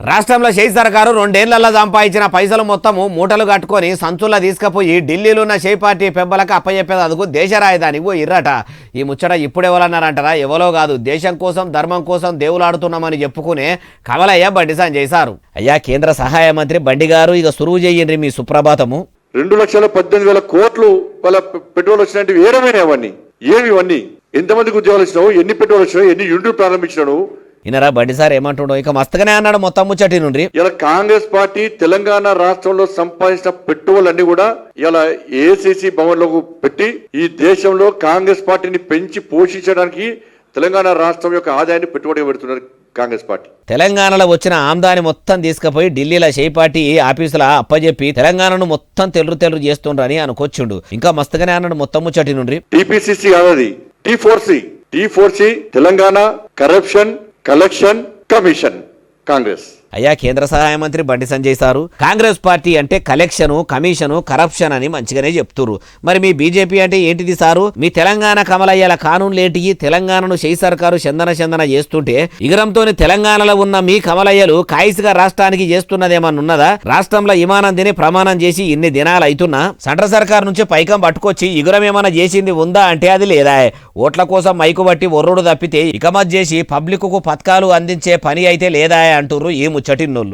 రాష్ట్రంలో షేక్ సర్కారు 2 ఏళ్లలో సంపాదించిన పైసలు మొత్తము మూటలు కట్టుకొని సంచుల్లో తీసుకుపోయి ఢిల్లీలో ఉన్న షేక్ పార్టీ పెబ్బలకు అప్పచెప్పేందుకు దేశ రాజధానికి పోయిర్రట. ఈ ముచ్చట ఇప్పుడెవరన్నారంటారా? ఎవరో కాదు, దేశం కోసం ధర్మం కోసం దేవులాడుతున్నామని చెప్పుకునే కమలయ్య బండి సంజయ్ సారు. అయ్యా కేంద్ర సహాయ మంత్రి బండి గారు, ఇక సురువు చెయ్యండి మీ సుప్రభాతము. 2,18,000 కోట్లు వాళ్ళ పెట్రోల్ వచ్చినట్టు ఏమైనా ఏమి ఇవన్నీ? ఎంతమందికి ఉద్యోగాలు ఇచ్చినావు? ఎన్ని పెట్రోల్ వచ్చినావు? ఎన్ని యూనిట్లు ప్రారంభించినావు? ఇనరా బండి సార్ ఏమంటుండో, ఇక మస్తగానే అన్నాడు మొత్తం ముచ్చటి నుండి. ఇలా కాంగ్రెస్ పార్టీ తెలంగాణ రాష్ట్రంలో సంపాదించిన పెట్టుబడులు అన్ని కూడా ఇలా ఏసీసీ భవన్లకు పెట్టి ఈ దేశంలో కాంగ్రెస్ పార్టీని పెంచి పోషించడానికి తెలంగాణ రాష్ట్రం యొక్క ఆదాయాన్ని పెట్టుబడిగా పెడుతున్నారు కాంగ్రెస్ పార్టీ. తెలంగాణలో వచ్చిన ఆమ్దాని మొత్తం తీసుకుపోయి ఢిల్లీలో షేక్ పార్టీ ఆఫీసుల అప్పజెప్పి తెలంగాణను మొత్తం తెల్లు అనుకొచ్చిండు. ఇంకా మస్తుగానే అన్నాడు మొత్తం ముచ్చటి నుండి. టీపీసీసీ కాదది, T four C Telangana corruption collection commission Congress. అయ్యా కేంద్ర సహాయ మంత్రి బండి సంజయ్ సారు, కాంగ్రెస్ పార్టీ అంటే కలెక్షను కమిషను కరప్షన్ అని మంచిగానే చెప్తురు. మరి మీ బీజేపీ అంటే ఏంటిది సారు? మీ తెలంగాణ కమలయ్యాల కానూన్లేంటికి? తెలంగాణను షేక్ సర్కారు చందన చేస్తుంటే ఇగరంతోని తెలంగాణలో ఉన్న మీ కమలయ్యలు కాయిస్గా రాష్ట్రానికి చేస్తున్నదేమన్నున్నదా? రాష్ట్రంలో ఇమానం తిని ప్రమాణం చేసి ఇన్ని దినాలు అవుతున్నా సెంట్రల్ సర్కార్ నుంచి పైకం పట్టుకొచ్చి ఇగురం ఏమైనా చేసింది ఉందా అంటే అది లేదా. ఓట్ల కోసం మైకు బట్టి ఒర్రుడు తప్పితే ఇకమత్ చేసి పబ్లిక్ కు పథకాలు అందించే పని అయితే లేదా అంటుర్రు ఈ ముచ్చటిన్నోళ్ళు.